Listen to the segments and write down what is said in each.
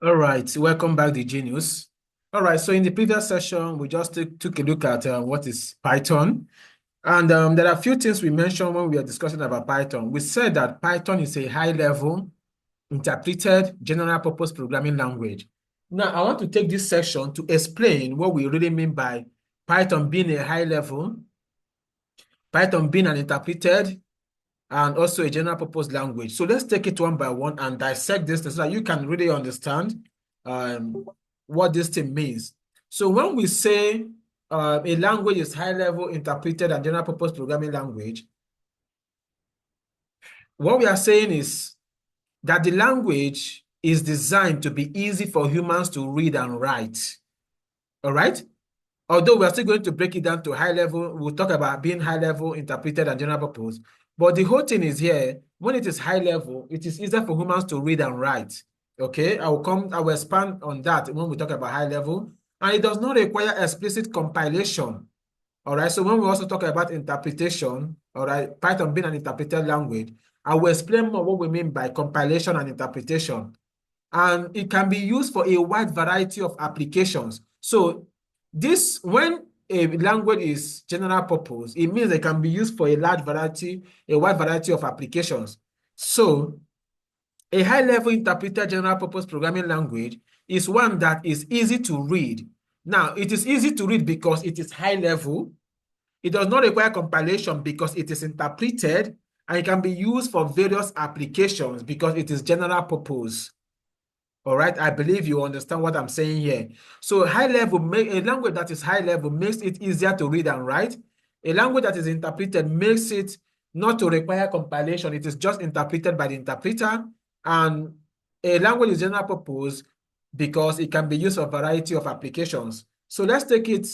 All right, welcome back to Genius. All right, so in the previous session, we just took a look at what is Python. And there are a few things we mentioned when we were discussing about Python. We said that Python is a high-level, interpreted, general-purpose programming language. Now, I want to take this section to explain what we really mean by Python being a high-level, Python being an interpreted, and also a general purpose language. So let's take it one by one and dissect this so that you can really understand um, what this thing means. So when we say a language is high level, interpreted, and general purpose programming language, what we are saying is that the language is designed to be easy for humans to read and write. All right? Although we're still going to break it down to high level, we'll talk about being high level, interpreted, and general purpose. But the whole thing is here, when it is high level, it is easier for humans to read and write. Okay, I will expand on that when we talk about high level. And it does not require explicit compilation. All right, so when we also talk about interpretation, all right, Python being an interpreted language, I will explain more what we mean by compilation and interpretation. And it can be used for a wide variety of applications. So when a language is general purpose, it means it can be used for a wide variety of applications. So a high-level interpreted general purpose programming language is one that is easy to read. Now, it is easy to read because it is high level. It does not require compilation because it is interpreted, and it can be used for various applications because it is general purpose. All right, I believe you understand what I'm saying here. So a language that is high level makes it easier to read and write. A language that is interpreted makes it not to require compilation. It is just interpreted by the interpreter. And a language is general purpose because it can be used for a variety of applications. So let's take it.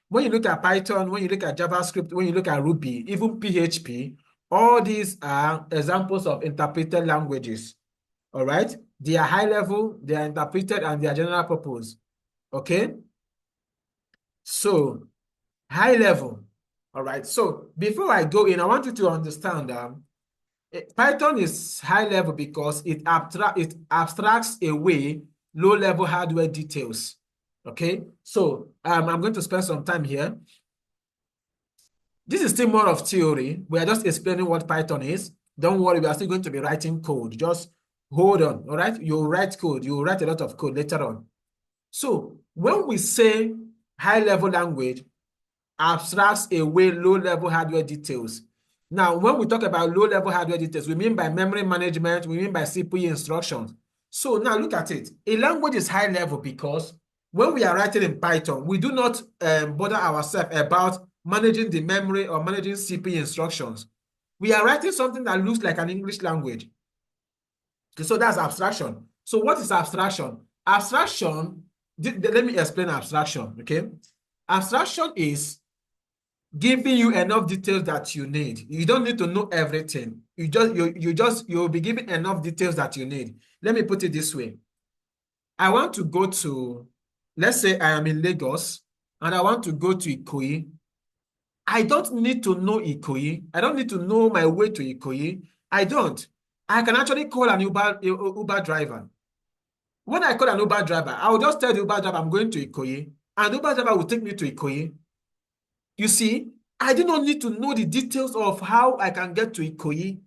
When you look at Python, when you look at JavaScript, when you look at Ruby, even PHP, all these are examples of interpreted languages. All right? They are high level, they are interpreted, and they are general purpose. Okay? So, high level. All right. So, before I go in, I want you to understand Python is high level because it abstracts away low level hardware details. Okay? So, I'm going to spend some time here. This is still more of theory. We are just explaining what Python is. Don't worry, we are still going to be writing code. Just hold on, all right? You'll write code. You'll write a lot of code later on. So when we say high-level language abstracts away low-level hardware details. Now, when we talk about low-level hardware details, we mean by memory management, we mean by CPU instructions. So now look at it. A language is high-level because when we are writing in Python, we do not bother ourselves about managing the memory or managing CPU instructions. We are writing something that looks like an English language. Okay, so that's abstraction. So what is abstraction? Abstraction, let me explain abstraction, okay? Abstraction is giving you enough details that you need. You don't need to know everything. You'll be given enough details that you need. Let me put it this way. I want to go to, let's say I am in Lagos and I want to go to Ikoyi. I don't need to know Ikoyi. I don't need to know my way to Ikoyi. I don't. I can actually call an Uber driver. When I call an Uber driver, I will just tell the Uber driver I'm going to Ikoyi, and the Uber driver will take me to Ikoyi. You see, I do not need to know the details of how I can get to Ikoyi,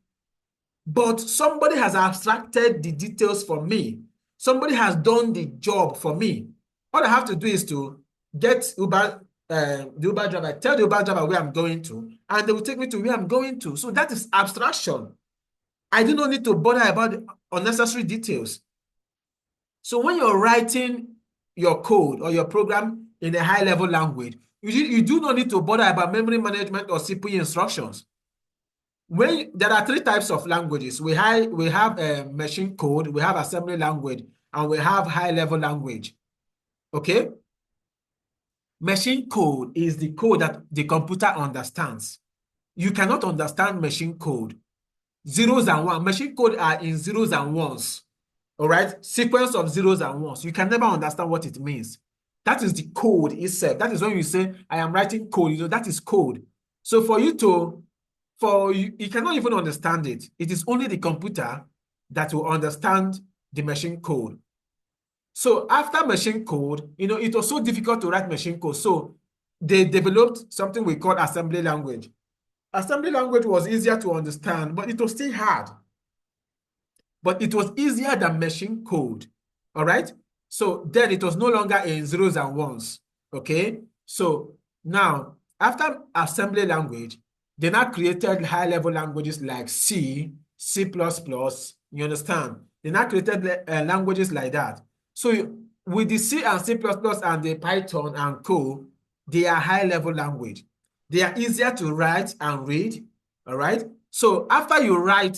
but somebody has abstracted the details for me. Somebody has done the job for me. All I have to do is to get the Uber driver, tell the Uber driver where I'm going to, and they will take me to where I'm going to. So that is abstraction. I do not need to bother about unnecessary details. So when you're writing your code or your program in a high-level language, you do not need to bother about memory management or CPU instructions. There are three types of languages. We have machine code, we have assembly language, and we have high-level language. Okay? Machine code is the code that the computer understands. You cannot understand machine code. Zeros and ones. Machine code are in zeros and ones. All right? Sequence of zeros and ones. You can never understand what it means. That is the code itself. That is when you say, I am writing code. That is code. So you cannot even understand it. It is only the computer that will understand the machine code. So after machine code, it was so difficult to write machine code. So they developed something we call assembly language. Assembly language was easier to understand, but it was still hard. But it was easier than machine code. All right. So then it was no longer in zeros and ones. Okay. So now, after assembly language, they now created high-level languages like C, C++. You understand? They now created languages like that. So with the C and C++ and the Python and Co, they are high-level language. They are easier to write and read. All right. So after you write,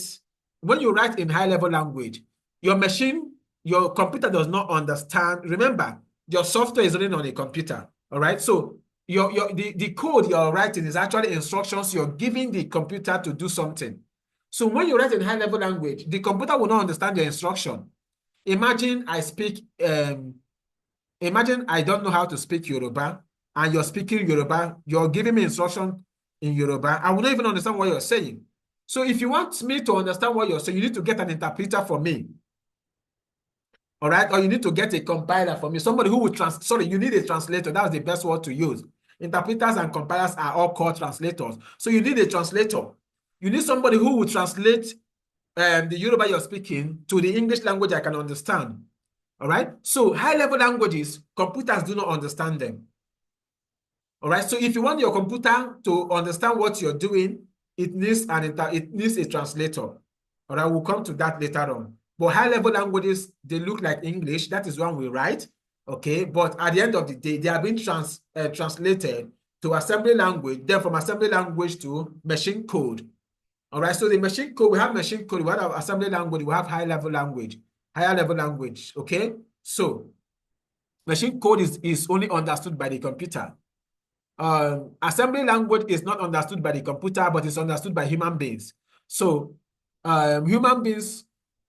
when you write in high-level language, your computer does not understand. Remember, your software is running on a computer. All right. So the code you're writing is actually instructions you're giving the computer to do something. So when you write in high-level language, the computer will not understand your instruction. Imagine I don't know how to speak Yoruba, and you're speaking Yoruba, you're giving me instruction in Yoruba. I will not even understand what you're saying. So if you want me to understand what you're saying, you need to get an interpreter for me. All right? Or you need to get a compiler for me. Somebody who will you need a translator. That's the best word to use. Interpreters and compilers are all called translators. So you need a translator. You need somebody who will translate the Yoruba you're speaking to the English language I can understand. All right? So high-level languages, computers do not understand them. All right? So if you want your computer to understand what you're doing, it needs a translator. All right? We'll come to that later on. But high-level languages, they look like English. That is one we write. Okay? But at the end of the day, they are being translated to assembly language, then from assembly language to machine code. All right, so the machine code, we have machine code, we have assembly language, we have higher level language, okay? So machine code is only understood by the computer. Assembly language is not understood by the computer, but it's understood by human beings. So human beings,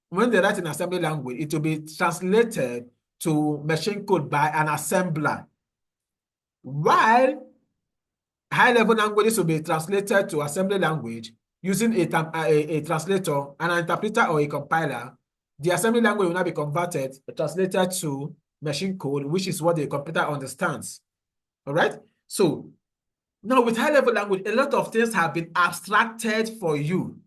when they write in assembly language, it will be translated to machine code by an assembler. While high-level languages will be translated to assembly language using a translator, an interpreter, or a compiler. The assembly language will now be translated to machine code, which is what the computer understands. All right? So now with high-level language, a lot of things have been abstracted for you.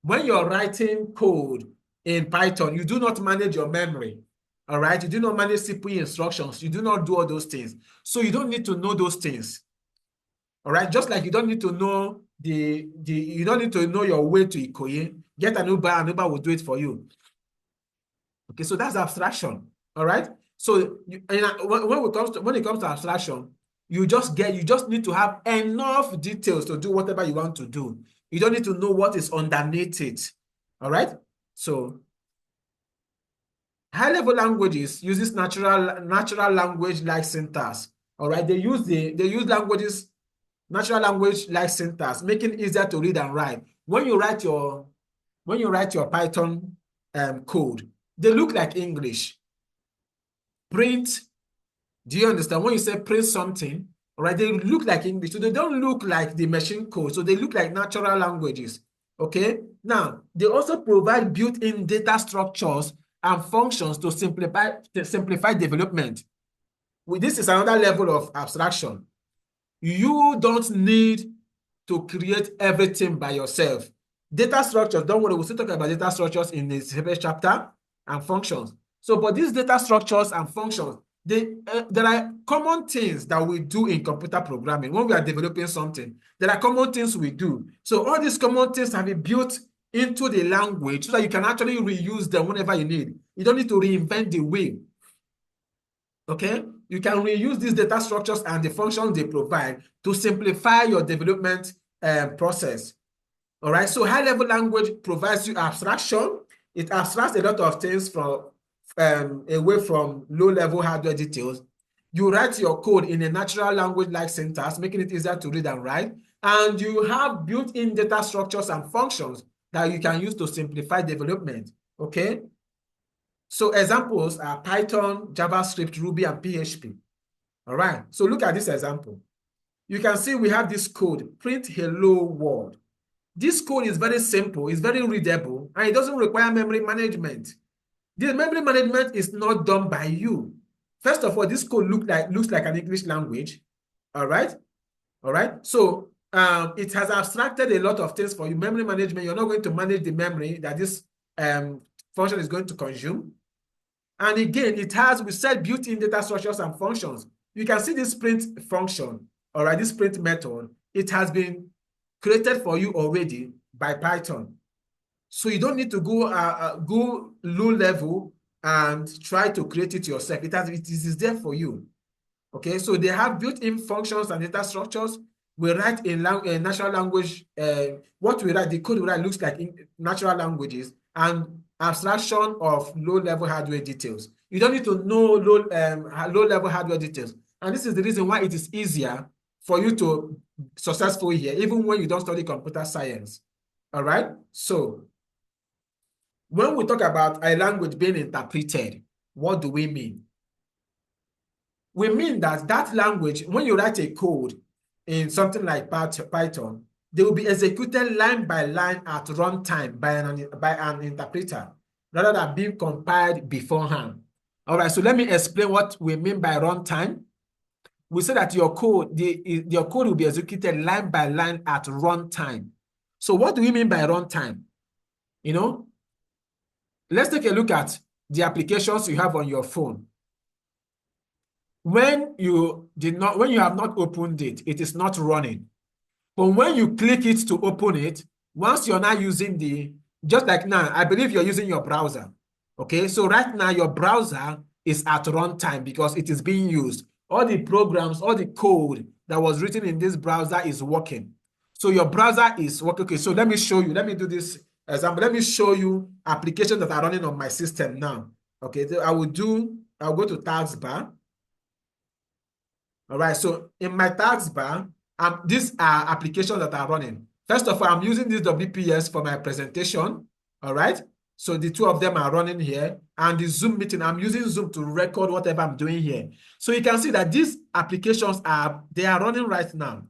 When you're writing code in Python, you do not manage your memory. All right? You do not manage CPU instructions. You do not do all those things. So you don't need to know those things. All right, just like you don't need to know you don't need to know your way to Ikoyi. Get an Uber will do it for you. Okay, so that's abstraction. All right. So when it comes to abstraction, you just need to have enough details to do whatever you want to do. You don't need to know what is underneath it. All right. So high-level languages uses natural language like syntax. All right, they use natural language like syntax, making it easier to read and write. When you write your Python code, they look like English. Print, do you understand? When you say print something, all right, they look like English. So they don't look like the machine code. So they look like natural languages. Okay. Now, they also provide built-in data structures and functions to simplify development. This is another level of abstraction. You don't need to create everything by yourself. Data structures, don't worry, we'll still talk about data structures in the separate chapter, and functions. So, but these data structures and functions, there are common things that we do in computer programming when we are developing something. There are common things we do. So all these common things have been built into the language so that you can actually reuse them whenever you need. You don't need to reinvent the wheel. Okay? You can reuse these data structures and the functions they provide to simplify your development process. All right, so high-level language provides you abstraction. It abstracts a lot of things from away from low-level hardware details. You write your code in a natural language like syntax, making it easier to read and write. And you have built-in data structures and functions that you can use to simplify development. Okay? So examples are Python, JavaScript, Ruby, and PHP. All right, so look at this example. You can see we have this code, print hello world. This code is very simple, it's very readable, and it doesn't require memory management. The memory management is not done by you. First of all, this code looks like an English language. All right. All right. So it has abstracted a lot of things for you. Memory management, you're not going to manage the memory that this function is going to consume. And again, it has, we said, built-in data structures and functions. You can see this print function, all right, this print method, it has been created for you already by Python. So you don't need to go low level and try to create it yourself. It is there for you. Okay, so they have built-in functions and data structures. We write in natural language. What we write, the code we write looks like in natural languages and abstraction of low-level hardware details. You don't need to know low-level hardware details. And this is the reason why it is easier for you to successful here, even when you don't study computer science. All right, so when we talk about a language being interpreted, what do we mean? We mean that that language, when you write a code in something like Python, they will be executed line by line at runtime by an interpreter, rather than being compiled beforehand. All right, so let me explain what we mean by runtime. We say that your code will be executed line by line at runtime. So what do we mean by runtime? You know, let's take a look at the applications you have on your phone. When you have not opened it, it is not running. But when you click it to open it, once you're now using just like now, I believe you're using your browser. Okay, so right now your browser is at runtime because it is being used. All the programs, all the code that was written in this browser is working. So your browser is working. Okay, so let me show you. Let me do this example. Let me show you applications that are running on my system now. Okay, so I'll go to taskbar. All right, so in my taskbar, these are applications that are running. First of all, I'm using this WPS for my presentation. All right, so the two of them are running here, and the Zoom meeting, I'm using Zoom to record whatever I'm doing here. So you can see that these applications are running right now.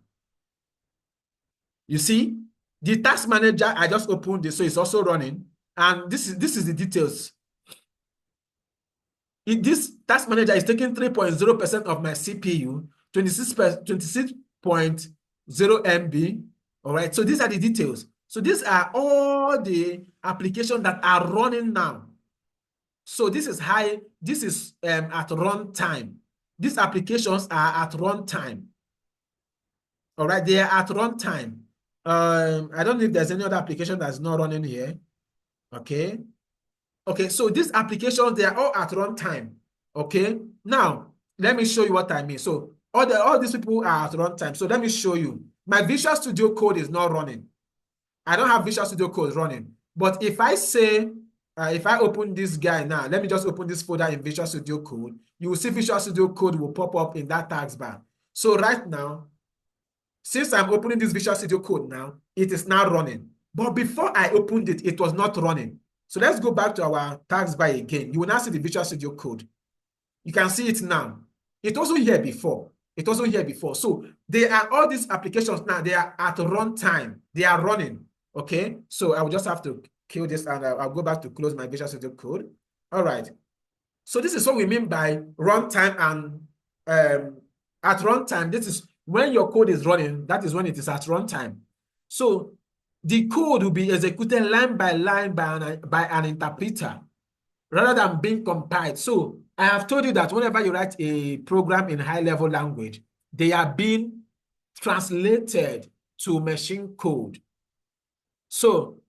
You see, the task manager, I just opened this, so it's also running, and this is the details. This task manager is taking 3.0% of my CPU, 26.0 MB. All right, so these are the details. So these are all the applications that are running now. So this is at runtime. These applications are at runtime. All right, they are at runtime. I don't know if there's any other application that's not running here. Okay. Okay, so these applications, they are all at runtime. Okay, now let me show you what I mean. So all these people are at runtime. So let me show you. My Visual Studio Code is not running. I don't have Visual Studio Code running. But if I say, if I open this guy now, let me just open this folder in Visual Studio Code. You will see Visual Studio Code will pop up in that taskbar. So right now, since I'm opening this Visual Studio Code now, it is now running. But before I opened it, it was not running. So let's go back to our taskbar again. You will now see the Visual Studio Code. You can see it now. It wasn't here before. It wasn't here before. So they are all these applications now. They are at runtime. They are running. Okay. So I will just have to kill this and I'll go back to close my Visual Studio Code. All right. So this is what we mean by runtime and at runtime. This is when your code is running. That is when it is at runtime. So the code will be executed line by line by an interpreter rather than being compiled. So I have told you that whenever you write a program in high-level language, they are being translated to machine code. So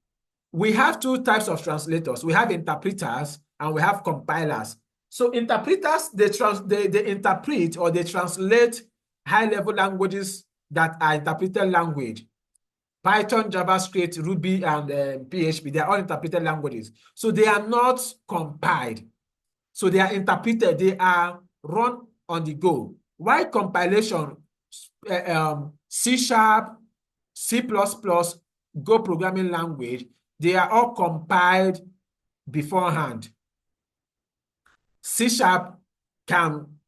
we have two types of translators. We have interpreters and we have compilers. So interpreters, they interpret or they translate high-level languages that are interpreted language. Python, JavaScript, Ruby, and PHP, they are all interpreted languages. So they are not compiled. So they are interpreted, they are run on the go. Why compilation, C#, C++, Go programming language, they are all compiled beforehand. C#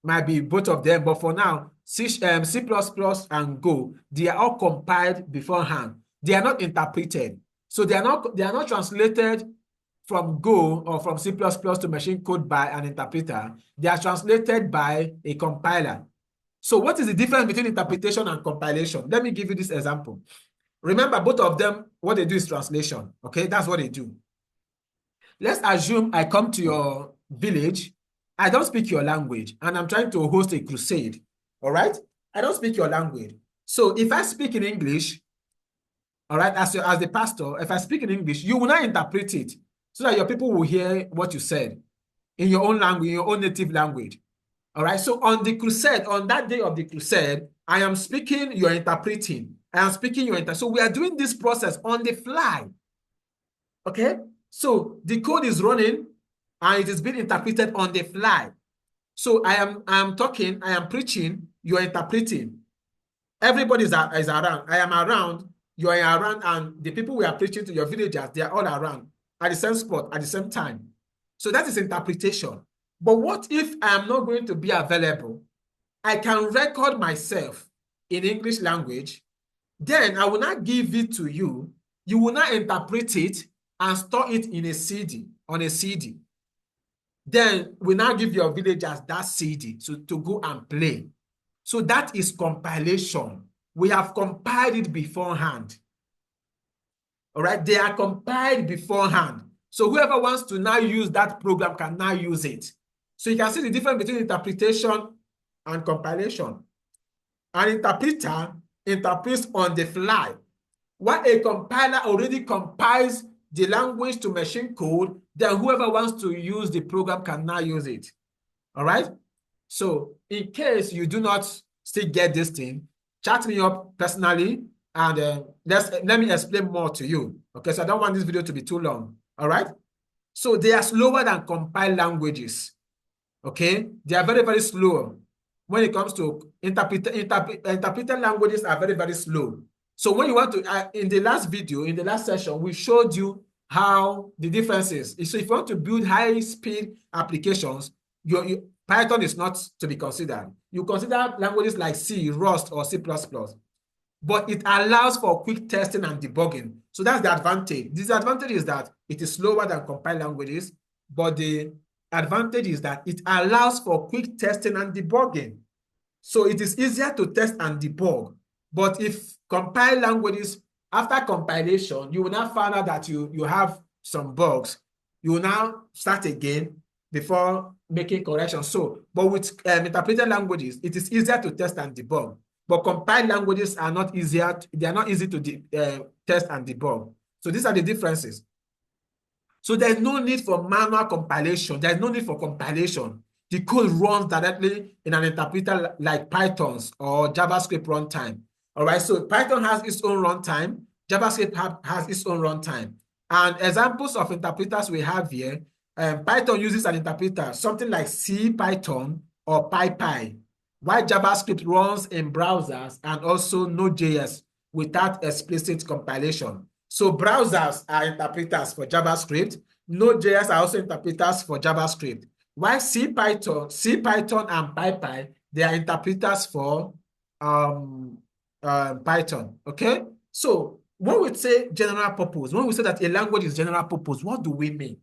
might be both of them, but for now, C++ and Go, they are all compiled beforehand. They are not interpreted. So they are not translated from Go or from C++ to machine code by an interpreter. They are translated by a compiler. So what is the difference between interpretation and compilation? Let me give you this example. Remember, both of them, what they do is translation. Okay, that's what they do. Let's assume I come to your village. I don't speak your language, and I'm trying to host a crusade. All right? I don't speak your language. So if I speak in English, all right, as the pastor, if I speak in English, you will not interpret it so that your people will hear what you said in your own language, in your own native language. All right. So on the crusade, on that day of the crusade, I am speaking, you're interpreting. I am speaking, you're interpreting. So we are doing this process on the fly. Okay. So the code is running and it is being interpreted on the fly. So I am talking, I am preaching, you are interpreting. Everybody is around. I am around, you are around, and the people we are preaching to, your villagers, they are all around at the same spot, at the same time. So that is interpretation. But what if I am not going to be available? I can record myself in English language, then I will not give it to you. You will not interpret it and store it in a CD, on a CD. Then we now give your villagers that CD to go and play. So that is compilation. We have compiled it beforehand. All right, they are compiled beforehand. So whoever wants to now use that program can now use it. So you can see the difference between interpretation and compilation. An interpreter interprets on the fly, while a compiler already compiles the language to machine code, then whoever wants to use the program can now use it. All right? So in case you do not still get this thing, chat me up personally and let me explain more to you. Okay, so I don't want this video to be too long. All right? So they are slower than compiled languages. Okay? They are very, very slow. When it comes to interpreted languages are very, very slow. So when you want to, in the last video, in the last session, we showed you how the difference is. So if you want to build high-speed applications, Python is not to be considered. You consider languages like C, Rust, or C++. But it allows for quick testing and debugging. So that's the advantage. The disadvantage is that it is slower than compiled languages, but the advantage is that it allows for quick testing and debugging. So it is easier to test and debug. But if compiled languages, after compilation, you will now find out that you have some bugs. You will now start again before making corrections. So, but with interpreted languages, it is easier to test and debug. But compiled languages are not easier. They are not easy to test and debug. So these are the differences. So there's no need for manual compilation. There's no need for compilation. The code runs directly in an interpreter like Python's or JavaScript runtime. All right, so Python has its own runtime. JavaScript has its own runtime. And examples of interpreters we have here, Python uses an interpreter, something like CPython or PyPy, while JavaScript runs in browsers and also Node.js without explicit compilation. So browsers are interpreters for JavaScript. Node.js are also interpreters for JavaScript. While CPython and PyPy, they are interpreters for Python. Okay? So when we say general purpose, when we say that a language is general purpose, what do we mean?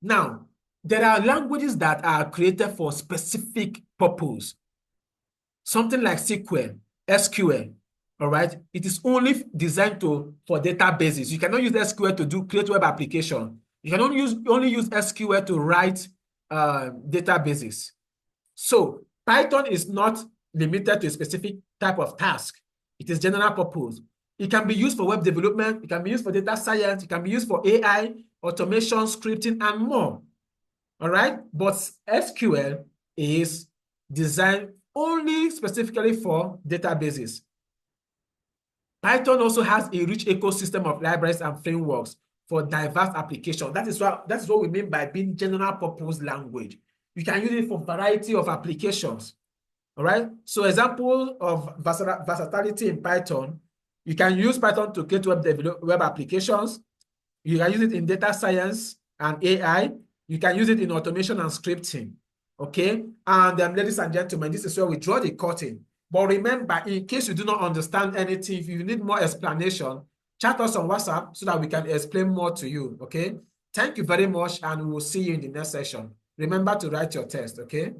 Now, there are languages that are created for specific purpose. Something like SQL, all right? It is only designed for databases. You cannot use SQL to create web application. You can only use SQL to write databases. So Python is not limited to a specific type of task. It is general purpose. It can be used for web development. It can be used for data science. It can be used for AI, automation, scripting, and more. All right? But SQL is designed only specifically for databases. Python also has a rich ecosystem of libraries and frameworks for diverse applications. That is what we mean by being general purpose language. You can use it for a variety of applications. All right. So example of versatility in Python, you can use Python to create web applications. You can use it in data science and AI. You can use it in automation and scripting. Okay. And ladies and gentlemen, this is where we draw the curtain. But remember, in case you do not understand anything, if you need more explanation, chat us on WhatsApp so that we can explain more to you, okay? Thank you very much, and we will see you in the next session. Remember to write your test, okay?